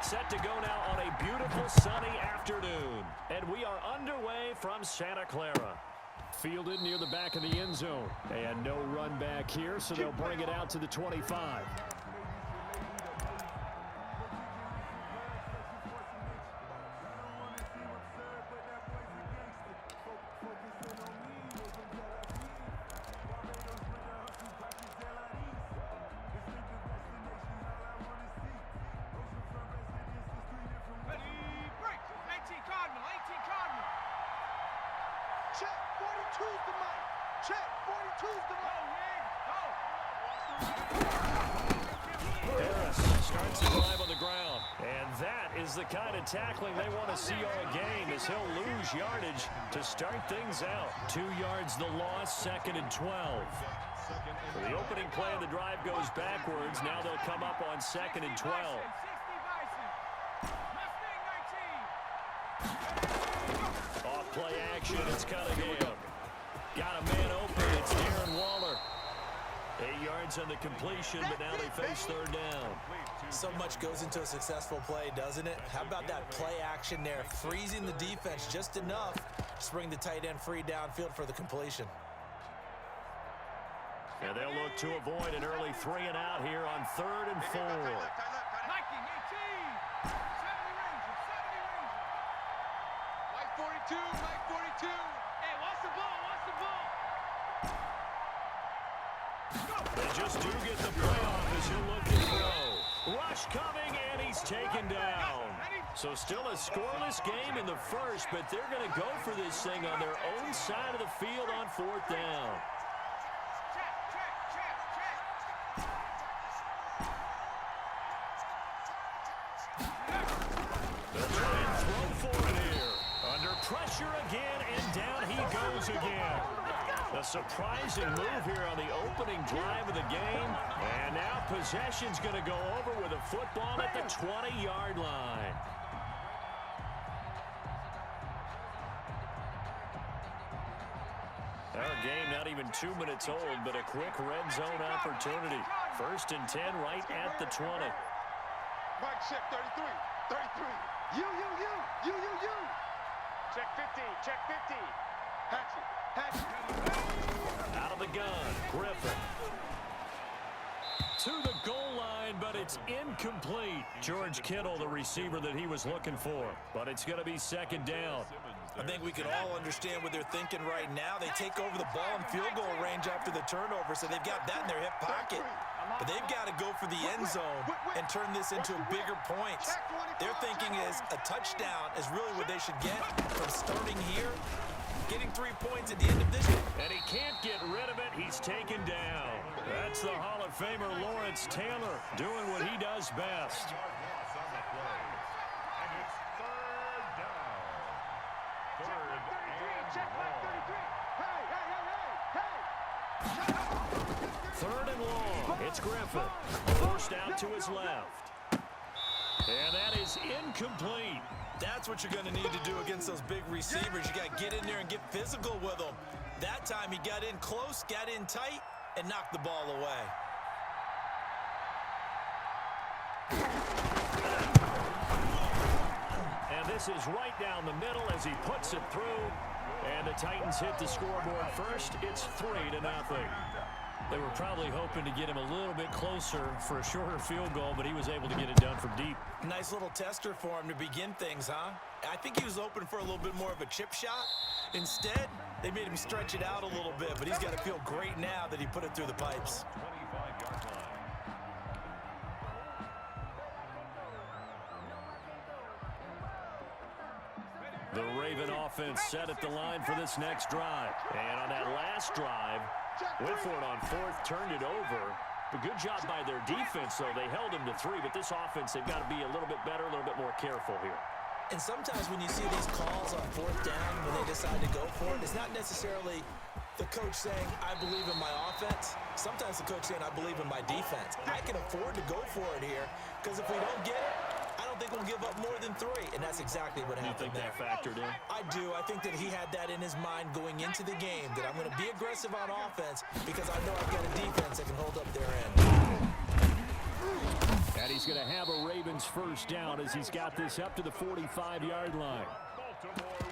Set to go now on a beautiful sunny afternoon. And we are underway from Santa Clara. Fielded near the back of the end zone. And no run back here, so they'll bring it out to the 25. Check, 42's the mic. Check, 42's the mic. Harris starts the drive on the ground. And that is the kind of tackling they want to see all game, as he'll lose yardage to start things out. 2 yards the loss, 2nd and 12. So the opening play of the drive goes backwards. Now they'll come up on 2nd and 12. Off play action, it's Cunningham. Got a man open, it's Darren Waller. 8 yards on the completion, but now they face 3rd down. So much goes into a successful play, doesn't it? How about that play action there, freezing the defense just enough to bring the tight end free downfield for the completion. And they'll look to avoid an early 3 and out here on 3rd and 4. Mike 42. Hey, watch the ball, They just do get the play off as he'll look to throw. Rush coming, and he's taken down. So still a scoreless game in the first, but they're going to go for this thing on their own side of the field on 4th down. They'll try and throw for it here. Under pressure again, and down he goes again. A surprising move here on the opening drive of the game. And now possession's going to go over with a football at the 20-yard line. Our game not even 2 minutes old, but a quick red zone opportunity. 1st and 10 right at the 20. Mike, check 33. You. Check 50, check 50. Hatchet. Out of the gun, Griffin. To the goal line, but it's incomplete. George Kittle, the receiver that he was looking for. But it's going to be 2nd down. I think we can all understand what they're thinking right now. They take over the ball in field goal range after the turnover, so they've got that in their hip pocket. But they've got to go for the end zone and turn this into bigger points. Their thinking is a touchdown is really what they should get from starting here, getting 3 points at the end of this. And he can't get rid of it. He's taken down. That's the Hall of Famer Lawrence Taylor doing what he does best. Third and long. It's Griffin. Forced out to his left. And that is incomplete. That's what you're going to need to do against those big receivers. You got to get in there and get physical with them. That time he got in close, got in tight, and knocked the ball away. And this is right down the middle as he puts it through. And the Titans hit the scoreboard first. It's 3-0. They were probably hoping to get him a little bit closer for a shorter field goal, but he was able to get it done from deep. Nice little tester for him to begin things, huh? I think he was open for a little bit more of a chip shot. Instead, they made him stretch it out a little bit, but he's got to feel great now that he put it through the pipes. The Raven offense set at the line for this next drive. And on that last drive, Whitford on 4th turned it over. A good job by their defense, though. They held him to 3, but this offense, they've got to be a little bit better, a little bit more careful here. And sometimes when you see these calls on 4th down, when they decide to go for it, it's not necessarily the coach saying, I believe in my offense. Sometimes the coach saying, I believe in my defense. I can afford to go for it here, because if we don't get it, I don't think we'll give up more than 3, and that's exactly what happened there. You think that factored in? I do. I think that he had that in his mind going into the game, that I'm going to be aggressive on offense because I know I've got a defense that can hold up their end. And he's he's going to have a Ravens first down as he's got this up to the 45-yard line.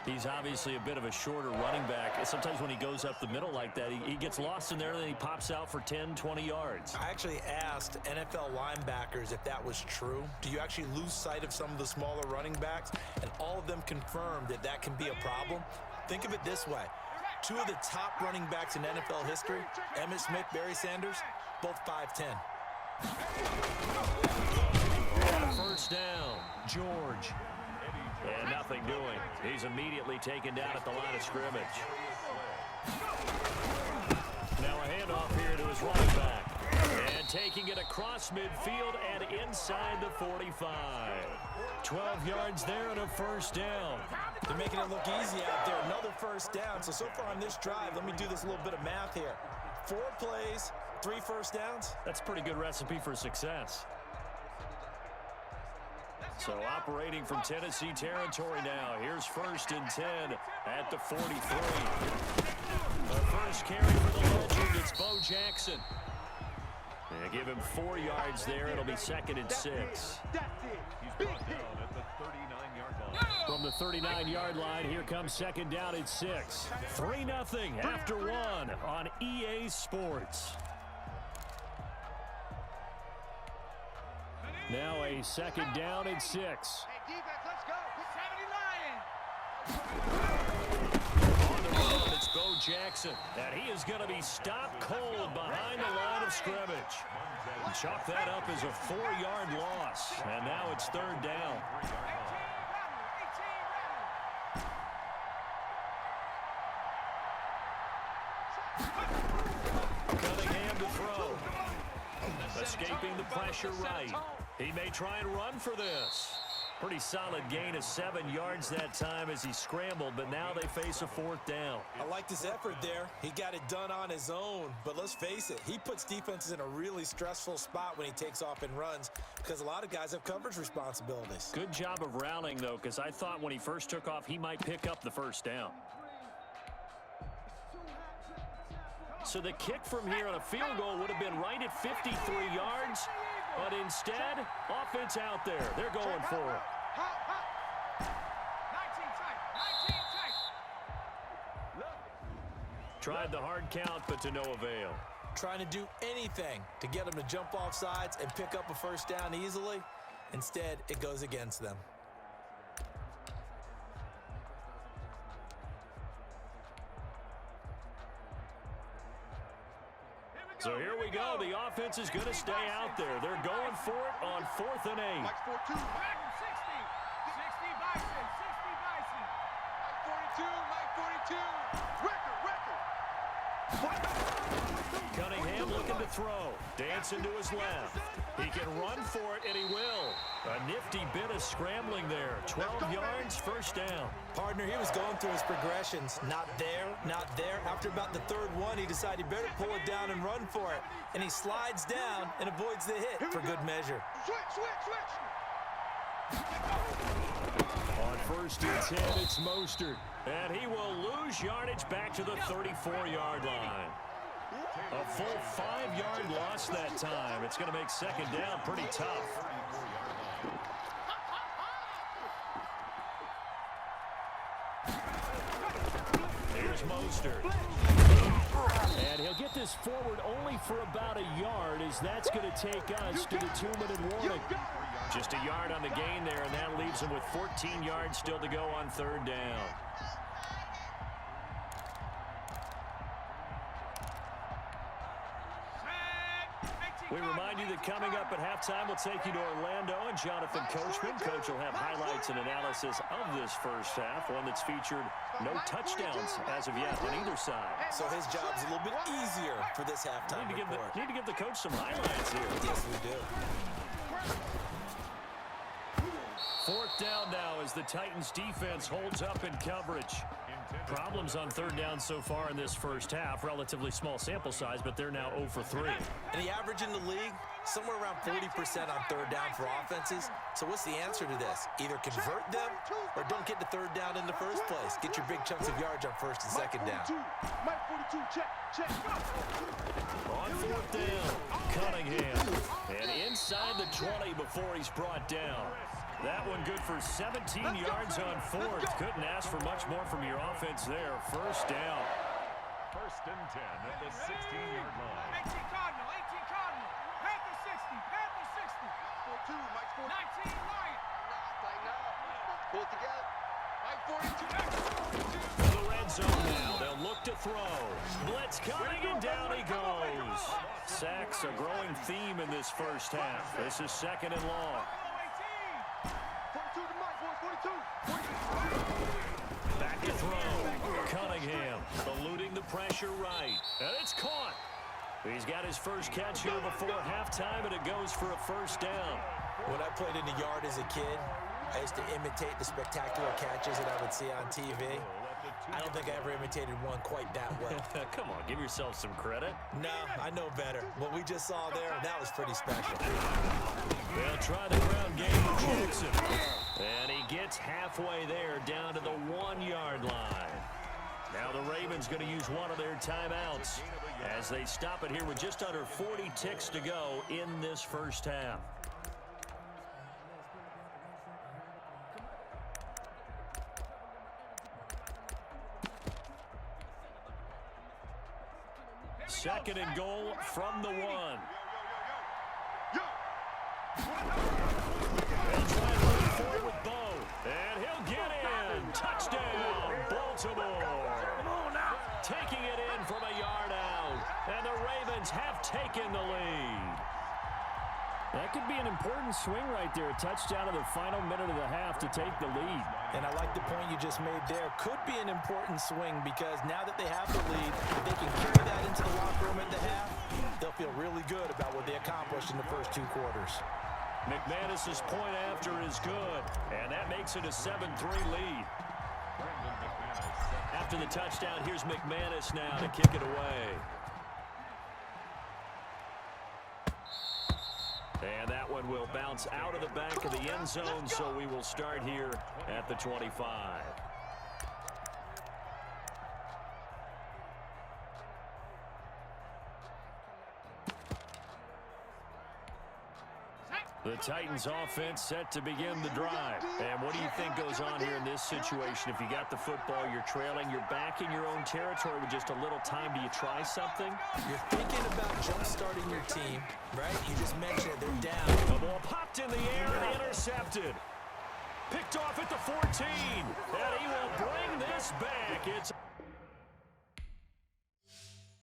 He's obviously a bit of a shorter running back. Sometimes when he goes up the middle like that, he gets lost in there, and then he pops out for 10, 20 yards. I actually asked NFL linebackers if that was true. Do you actually lose sight of some of the smaller running backs? And all of them confirmed that that can be a problem. Think of it this way. Two of the top running backs in NFL history, Emmitt Smith, Barry Sanders, both 5'10". First down, George. And nothing doing. He's immediately taken down at the line of scrimmage. Now a handoff here to his running back. And taking it across midfield and inside the 45. 12 yards there and a first down. They're making it look easy out there. Another first down. So far on this drive, let me do this little bit of math here. 4 plays, 3 first downs. That's a pretty good recipe for success. So operating from Tennessee territory now. Here's first and 10 at the 43. The first carry for the legend, it's Bo Jackson. They give him 4 yards there. It'll be second and 6. From the 39-yard line, here comes second down at 6. 3-0 after 1 on EA Sports. Now a second down and 6. Hey, defense, let's go. 70 Lions. On the run, it's Bo Jackson. And he is going to be stopped cold behind the line of scrimmage. Chalk that up as a 4-yard loss. And now it's third down. Cunningham to throw. Escaping the pressure right. He may try and run for this. Pretty solid gain of 7 yards that time as he scrambled, but now they face a 4th down. I liked his effort there. He got it done on his own. But let's face it, he puts defenses in a really stressful spot when he takes off and runs because a lot of guys have coverage responsibilities. Good job of rallying, though, because I thought when he first took off, he might pick up the first down. So the kick from here on a field goal would have been right at 53 yards, but instead, offense out there. They're going for it. 19 tight. Tried the hard count, but to no avail. Trying to do anything to get them to jump off sides and pick up a first down easily. Instead, it goes against them. So here we go. The offense is going to stay out there. They're going for it on 4th and 8. Mike 4-2. 60. 60 Bison. 60 Bison. Mike 42. Mike 42. Record. Cunningham looking to throw. Dancing to his left. He can run for it, and he will. A nifty bit of scrambling there. 12 yards, first down. Partner, he was going through his progressions. Not there, not there. After about the 3rd one, he decided he better pull it down and run for it. And he slides down and avoids the hit for good measure. Switch. On first and 10, it's Mostert. And he will lose yardage back to the 34-yard line. A full 5-yard loss that time. It's going to make second down pretty tough. Here's Mostert. And he'll get this forward only for about a yard, as that's going to take us to the 2-minute warning. Just a yard on the gain there, and that leaves him with 14 yards still to go on 3rd down. We remind you that coming up at halftime, we'll take you to Orlando and Jonathan Coachman. Coach will have highlights and analysis of this first half, one that's featured no touchdowns as of yet on either side. So his job's a little bit easier for this halftime report. Need to give the coach some highlights here. Yes, we do. 4th down now as the Titans defense holds up in coverage. Problems on 3rd down so far in this first half. Relatively small sample size, but they're now 0 for 3. And the average in the league, somewhere around 40% on 3rd down for offenses. So what's the answer to this? Either convert them or don't get the 3rd down in the first place. Get your big chunks of yards on 1st and 2nd down. Mike 42, check. On 4th down, Cunningham. And inside the 20 before he's brought down. That one good for 17 yards on fourth. Couldn't ask for much more from your offense there. First down. First and 10 at the 16-yard line. 18 Cardinal, 18 Cardinal. Panther 60, Panther 60. 42, Mike 40. 19 Lion. Pull it together. Mike 42. The red zone now. They'll look to throw. Blitz coming, and down he goes. Sacks a growing theme in this first half. This is second and long. 42 to Mike, boys, 42. Back to throw. Cunningham eluding the pressure right. And it's caught. He's got his first catch here before halftime, and it goes for a first down. When I played in the yard as a kid, I used to imitate the spectacular catches that I would see on TV. I don't think I ever imitated one quite that well. Come on, give yourself some credit. No, I know better. What we just saw there, that was pretty special. They'll try the ground game with Jackson. And he gets halfway there down to the 1-yard line. Now the Ravens going to use one of their timeouts as they stop it here with just under 40 ticks to go in this first half. Second and goal from the 1. They'll try to move forward with Bo. And he'll get in. Touchdown, Baltimore. Taking it in from a yard out. And the Ravens have taken the lead. That could be an important swing right there. A touchdown in the final minute of the half to take the lead. And I like the point you just made there. Could be an important swing because now that they have the lead, if they can carry that into the locker room at the half, they'll feel really good about what they accomplished in the first 2 quarters. McManus's point after is good, and that makes it a 7-3 lead. After the touchdown, here's McManus now to kick it away. And that one will bounce out of the back of the end zone, so we will start here at the 25. The Titans offense set to begin the drive. And what do you think goes on here in this situation? If you got the football, you're trailing, you're back in your own territory with just a little time. Do you try something? You're thinking about jump-starting your team, right? You just mentioned it. They're down. The ball popped in the air and intercepted. Picked off at the 14. And he will bring this back. It's